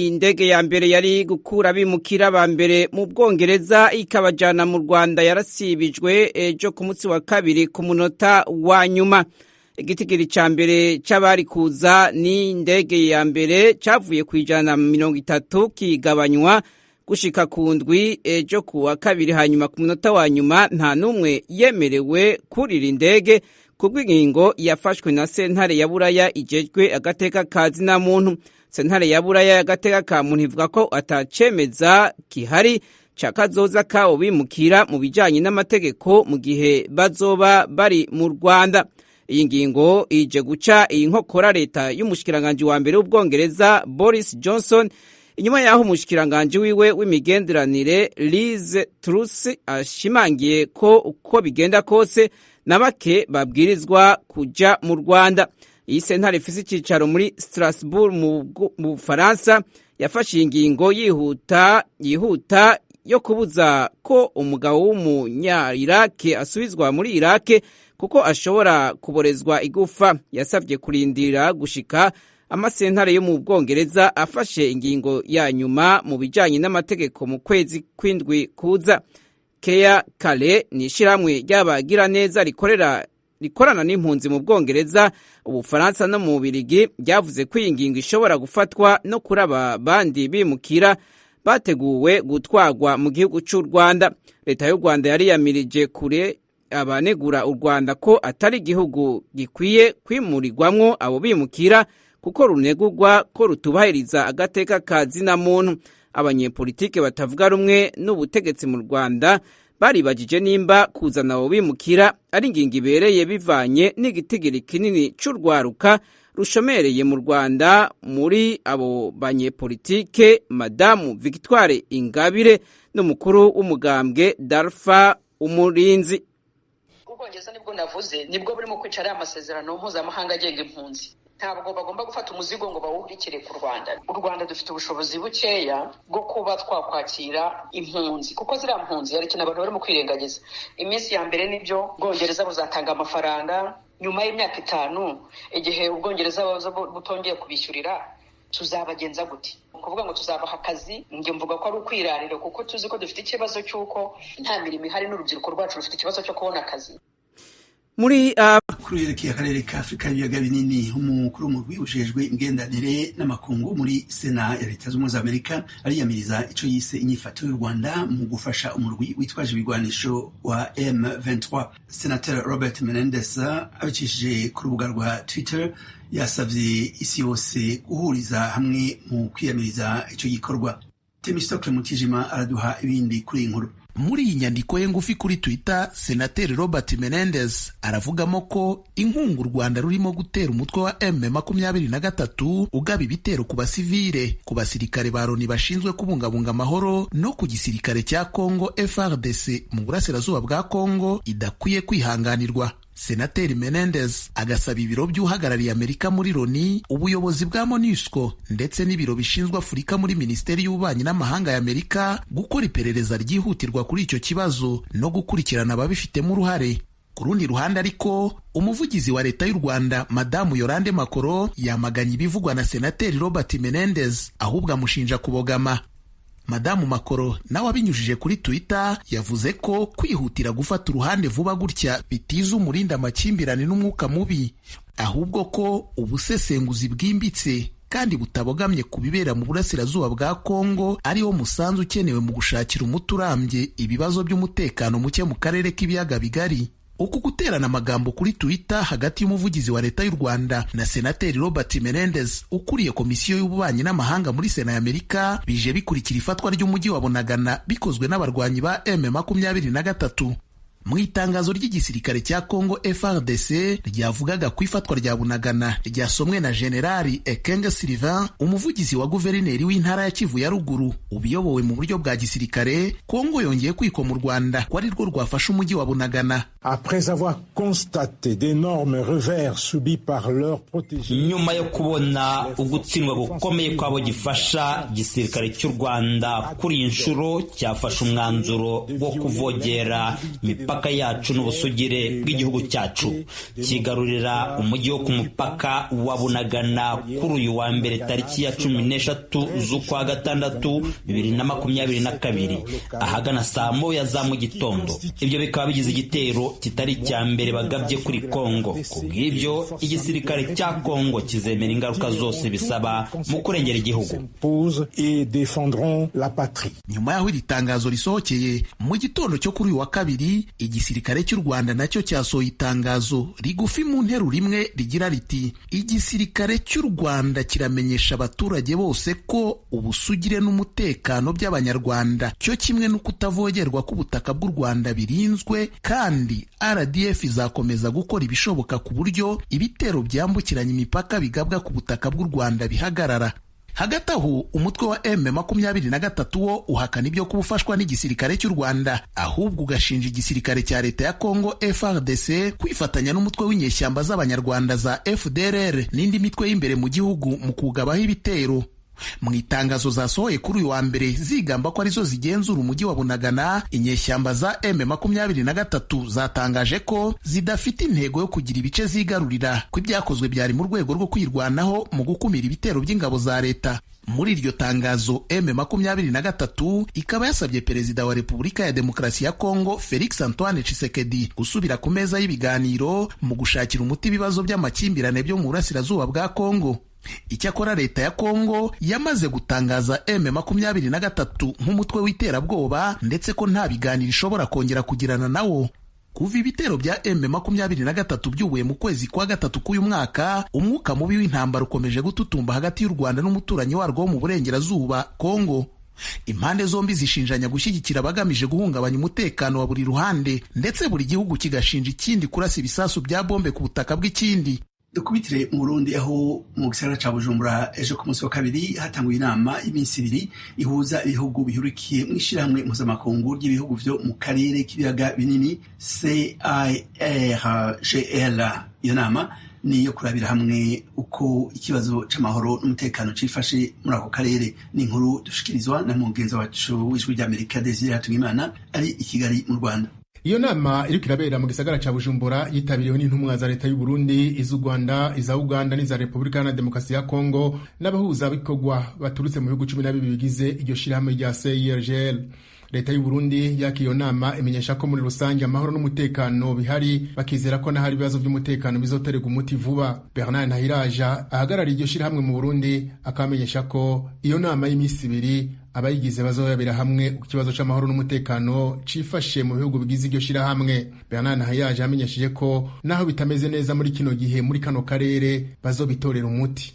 Indege ya mbere yari gukura bimukira ba mbere mu Bwongereza ikabajana mu Rwanda yarasibijwe ejo ku munsi wa kabiri ku munota wa nyuma. Igitigiri ca mbere c'abari kuza ni indege ya mbere cavuye kwijana 30 kigabanywa gushika ku ndwi ejo ku wa kabiri, hanyuma ku munota wa nyuma nta numwe yemerewe kurira indege kubw'ingingo yafashwe na sentare ya Buraya ijejwe agateka ka zina muntu. Sentare ya Buraya y'agateka ka muntu ivuga ko atacemeza kihari cakazoza kawo bimukira mu bijanye n'amategeko mu gihe bazoba bari mu Rwanda. Iyi ngingo ije guca iyi nkokora leta y'umushikiranganje wa mbere w'Ubwongereza Boris Johnson inyuma yaho umushikiranganje wiwe w'imigenderanire Liz Truss ashimangiye ko uko bigenda kose na bake babwirizwa kuja mu Rwanda. Iyi sentare ifise icicaro muri Strasbourg mu Bufaransa yafashe ingingo yihuta yo kubuza ko umugabo w'umunya-Iraq asubizwa muri Iraq kuko ashobora kuborezwa igufa. Yasavye kurindira gushika amasentare yo mu Bwongereza afashe ingingo ya nyuma mu bijanye n'amategeko mu kwezi kw'indwi kuza. Keya Kale ni ishiramwe ry'abagira neza rikorana n'impunzi mu Bwongereza, Ubufaransa no mu Bubiligi ryavuze ko iyi ngingo ishobora gufatwa no kuraba bandi bimukira bateguwe gutwarwa mu gihugu cy'u Rwanda. Leta y'u Rwanda yari yamirije kure abanegura u Rwanda ko atari igihugu gikwiye kwimurirwamwo abo bimukira kuko runegurwa ko rutubahiriza agateka ka zina muntu. Abanyepolitike batavuga rumwe n'ubutegetsi mu Rwanda baribajije nimba kuzana abo bimukira ari ingingo ibereye bivanye n'igitigiri kinini c'urwaruka rushomereye mu Rwanda. Muri abo banyepolitike Madamu Victoire Ingabire n'umukuru w'umugambwe Dalpha Umurinzi. Ubwongereza nibwo navuze nibwo burimo kwicara amasezerano mpuzamahanga agenga impunzi. Ntabwo bagomba gufata umuzigo ngo bawuhurikire ku Rwanda. U Rwanda dufite ubushobozi bukeya bwo kuba twakwakira impunzi kuko ziriya mpunzi hari ikintu abantu barimo kwirengagiza. Iminsi ya mbere nibyo Ubwongereza buzatanga amafaranga, nyuma y'imyaka 5 igihe Ubwongereza butongeye kubishyurira tuzabagenza gute? Kuvuga ngo tuzabaha akazi nge mvuga ko ari ukwirarira kuko tuzi ko dufite ikibazo cy'uko nta mirimo ihari n'urubyiruko rwacu rufite ikibazo cyo kubona akazi. Muri kurerekeye akarere ka Afrika y'ibiyaga binini, umukuru w'umurwi ujejwe imigenderanire n'amakungu muri Sena ya Leta z'Ubumwe za Amerika ariyamiriza ico yise inyifato y'u Rwanda mu gufasha umurwi witwaje ibigwanisho wa M23. Senator Robert Menendez abicishije ku rubuga rwa Twitter yasavye isi yose guhuriza hamwe mu kwiyamiriza ico gikorwa. Temistokle Mutijima araduha ibindi kuri inkuru. Muri iyi nyandiko ye ngufi kuri Twitter, Senateri Robert Menendez aravugamo ko inkunga u Rwanda rurimo gutera umutwe wa M23 ugaba ibitero ku basivile, ku basirikare ba Loni bashinzwe kubungabunga amahoro no ku gisirikare cya Congo FARDC mu burasirazuba bwa Congo idakwiye kwihanganirwa. Senateri Menendez agasaba ibiro by'uhagarariye Amerika muri Loni, ubuyobozi bwa MONUSCO ndetse n'ibiro bishinzwe Afurika muri Minisiteri y'Ububanyi n'Amahanga ya Amerika gukora iperereza ryihutirwa kuri icyo kibazo no gukurikirana ababifitemo uruhare. Ku rundi ruhande ariko, umuvugizi wa leta y'u Rwanda Madamu Yolande Makoro yamaganye ibivugwa na Senateri Robert Menendez, ahubwo amushinja kubogama. Madamu Makoro nawe abinyujije kuri Twitter yavuze ko kwihutira gufata uruhande vuba gutya bitiza umurinda amakimbirane n'umwuka mubi, ahubwo ko ubusesenguzi bwimbitse kandi butabogamye ku bibera mu burasirazuba bwa Congo ariwo musanzu ukenewe mu gushakira umuti urambye ibibazo by'umutekano muke mu karere k'ibiyaga bigari. Uku guterana amagambo kuri Twitter hagati y'umuvugizi wa leta y'u Rwanda na Senateri Robert Menendez ukuriye komisiyo y'ububanyi n'amahanga muri Sena y'Amerika bije bikurikira ifatwa ry'umujyi wa Bunagana bikozwe n'abarwanyi ba M23. Mu itangazo ry'igisirikare cya Congo FARDC ryavugaga ku ifatwa rya Bunagana ryasomwe na Generali Ekenge Sylvain, umuvugizi wa guverineri w'intara ya Kivu ya ruguru ubiyobowe mu buryo bwa gisirikare. Congo yongeye kwikoma mu Rwanda ko ari rwo rwafashe umujyi wa Bunagana. Après avoir constaté d'énormes revers subis par leurs protégés. Nyuma yo kubona ugutsindwa gukomeye kwabo gifasha igisirikare cy'u Rwanda kuri iyi nshuro cyafashe umwanzuro wo kuvogera imipaka yacu n'ubusugire bw'igihugu cyacu, kigarurira umujyi wo ku mupaka wa Bunagana kuri uyu wa mbere tariki ya 13 z'ukwa gatandatu 2022 ahagana saa moya za mu gitondo. Ibyo bikaba bigize igitero kitari cya mbere bagabye kuri Kongo. Kubw'ibyo igisirikare cya Kongo kizemera ingaruka zose bisaba mu kurengera igihugu. Nyuma y'aho iri tangazo risohokeye mu gitondo cyo kuri uyu wa kabiri, igisirikare cy'u Rwanda nacyo cyasohoye itangazo rigufi mu nteruro imwe rigira riti: igisirikare cy'u Rwanda kiramenyesha abaturage bose ko ubusugire n'umutekano by'abanyarwanda cyo kimwe no kutavogerwa k'ubutaka bw'u Rwanda birinzwe, kandi RDF izakomeza gukora ibishoboka ku buryo ibitero byambukiranya imipaka bigabwa ku butaka bw'u Rwanda bihagarara. Hagati aho umutwe wa M23 wo uhakana ibyo kubufashwa n'igisirikare cy'u Rwanda, ahubwo ugashinja igisirikare cya leta ya Kongo FARDC kwifatanya n'umutwe w'inyeshyamba z'abanyarwanda za FDLR n'indi mitwe y'imbere mu gihugu mu kugabaho ibitero. Mu itangazo zasohoye kuri uyu wa mbere zigamba ko arizo zigenzura umujyi wa Bunagana, inyeshyamba za M23 zatangaje ko zidafite intego yo kugira ibice zigarurira, ko ibyakozwe byari mu rwego rwo kwirwanaho mu gukumira ibitero by'ingabo za leta. Muri iryo tangazo M23 ikaba yasabye Perezida wa Repubulika ya Demokarasi ya Kongo Felix Antoine Tshisekedi gusubira ku meza y'ibiganiro mu gushakira umuti ibibazo by'amakimbirane byo mu burasirazuba bwa Kongo. Icyakora leta ya Kongo yamaze gutangaza M23 nk'umutwe w'iterabwoba ndetse ko nta biganiro ishobora kongera kugirana nawo. Kuva ibitero bya M23 byubuye mu kwezi kwa gatatu k'uyu mwaka, umwuka mubi w'intambara ukomeje gututumba hagati y'u Rwanda n'umuturanyi warwo wo mu burengerazuba Kongo. Impande zombi zishinjanya gushyigikira abagamije guhungabanya umutekano wa buri ruhande, ndetse buri gihugu kigashinja ikindi kurasa ibisasu bya bombe ku butaka bw'ikindi. Dukubitire mu Burundi, aho mu gisagara ca Bujumbura ejo ku munsi wa kabiri hatanguye inama y'iminsi ibiri ihuza ibihugu bihurikiye mu ishirahamwe mpuzamakungu ry'ibihugu vyo mu karere k'ibiyaga binini CIRGL. Iyo nama ni yo kurabira hamwe uko ikibazo c'amahoro n'umutekano cifashe muri ako karere. Ni inkuru dushikirizwa na mugenzi wacu w'ijwi ry'Amerika Desire Hatungimana ari i Kigali mu Rwanda. Iyo nama iriko irabera mu gisagara ca Bujumbura yitabiriwe n'intumwa za leta y'u Burundi, iz'u Rwanda, iza Uganda n'iza Repubulika ya Demokarasi ya Kongo, n'abahuza bikorwa baturutse mu bihugu 12 bigize iryo shirahamwe rya CIRGL. Leta y'u Burundi yaki iyo nama imenyesha ko muri rusange amahoro n'umutekano bihari, bakizera ko n'ahari ibibazo by'umutekano bizoterwa umuti vuba. Bernard Ntahiraja ahagarariye iryo shirahamwe mu Burundi akamenyesha ko iyo nama y'imisi ibiri abayigize bazoyabira hamwe ku kibazo c'amahoro n'umutekano cifashe mu bihugu bigize iryo shirahamwe. Bernard Ntahiraja amenyesheje ko naho bitameze neza muri kino gihe muri kano karere bazobitorera umuti.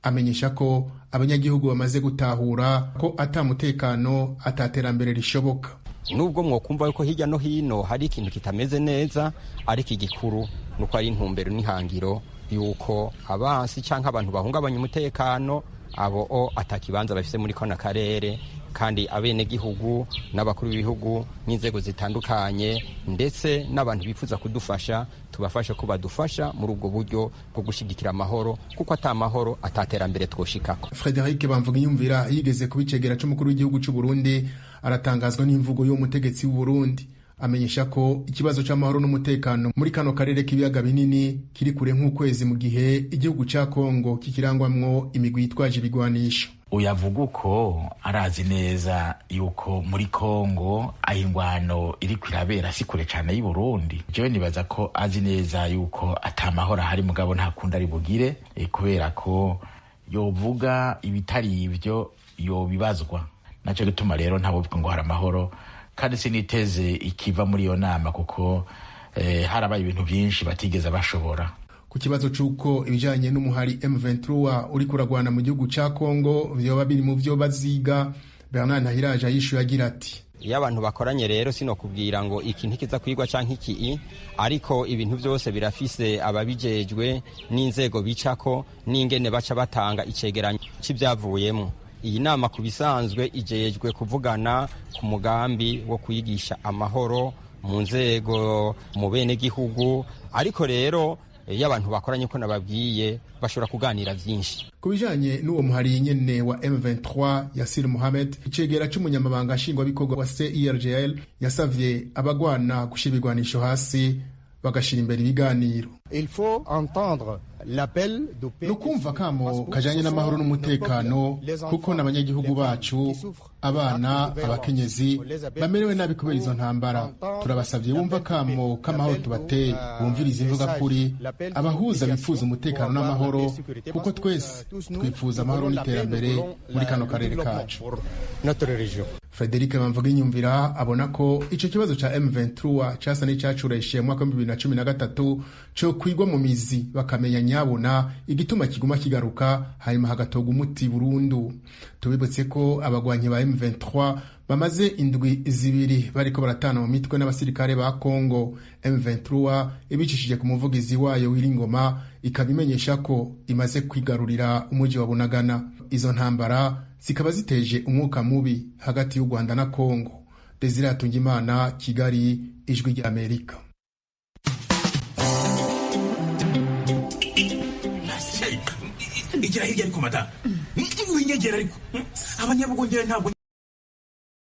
Amenyesha ko abanyagihugu bamaze gutahura ko atamutekano ataterambere rishoboka. Nubwo mwokumva yuko hirya no hino hari ikintu kitameze neza, ariko igikuru nuko ari intumbero n'ihangiro yuko abansi canke abantu bahungabanya umutekano abo atakibanza bafise muri kona karere, kandi abene gihugu n'abakuru b'ibihugu n'inzego zitandukanye ndetse n'abantu bifuza kudufasha tubafashe ko badufasha muri ubwo buryo bwo gushigikira amahoro, kuko atamahoro ataterambere twoshikako. Frederic Bamvugiyumvira yigeze kubicegera c'umukuru w'igihugu c'u Burundi aratangazwa n'imvugo y'umutegetsi w'u Burundi. Amenyesha ko ikibazo c'amahoro n'umutekano muri kano karere k'ibiyaga binini kiri kure nk'ukwezi mu gihe igihugu ca Kongo kikirangwamwo imigwi yitwaje ibigwanisho. Uyavuga uko arazi neza yuko muri Kongo ahingwano iri kwirabera si kure cyane y'u Burundi. Jewe nibaza ko azi neza yuko atamahoro hari, mugabo nta kundi ari bugire, kubera ko yovuga ibitari ivyo yobibazwa. Naco gituma rero ntabuvuga ngo hari amahoro, kandi siniteze ikiva muri iyo nama kuko harabaye ibintu byinshi batigeze bashobora. Ku kibazo c'uko ibijanye n'umuhari M23 uri kuragwana mu gihugu ca Kongo vyoba biri mu vyo baziga, Bernard Ntahiraja yishuye agira ati: iyo abantu bakoranye rero sino kubwira ngo iki ntikiza kwigwa canke iki, ariko ibintu byose birafise ababijejwe n'inzego bicako n'ingene baca batanga icegeranyo c'ivyavuyemo. Iyi nama kubisanzwe ijejwe kuvugana ku mugambi wo kwigisha amahoro mu nzego, mu bene gihugu, ariko rero iyo abantu bakoranye uko nababwiye bashobora kuganira byinshi. Ku bijanye n'uwo muhari nyene wa M23, Yasir Mohamed, icegera c'umunyamabanga nshingwabikorwa wa CIRGL, yasavye abagwana gushira ibigwanisho hasi bagashira imbere ibiganiro. Il faut entendre l'appel du peuple. Nukumva kamo kajanye n'amahoro n'umutekano, kuko n'abanyagihugu bacu, abana, abakenyezi bamerewe nabi kubera izo ntambara. Turabasavye bumva kamo k'amahoro tubateye, bumviriza imvuga kuri, abahuza bifuza umutekano n'amahoro, kuko twese twifuza amahoro n'iterambere muri kano karere kacu. Frederic Bamvuginyumvira abona ko ico kibazo ca M23 casa n'icacureshe mu mwaka wa 2013 cyo kwigwa mu mizi bakamenya nyabona igituma kiguma kigaruka, hanyuma hagatoga umuti burundu. Tubibutse ko abagwanyi ba M23 bamaze indwi zibiri bariko baratana mu mitwe n'abasirikare ba Kongo. M23 ibicishije ku muvugizi wayo Wiringoma ikabimenyesha ko imaze kwigarurira umuji wa Bunagana. Izo ntambara zikaba ziteje umwuka mubi hagati y'u Rwanda na Kongo. Desire Atungimana, Kigali, Ijwi rya Amerika. Igira hirya ariko mata. Winyegera ariko. Abanyabugongera ntabwo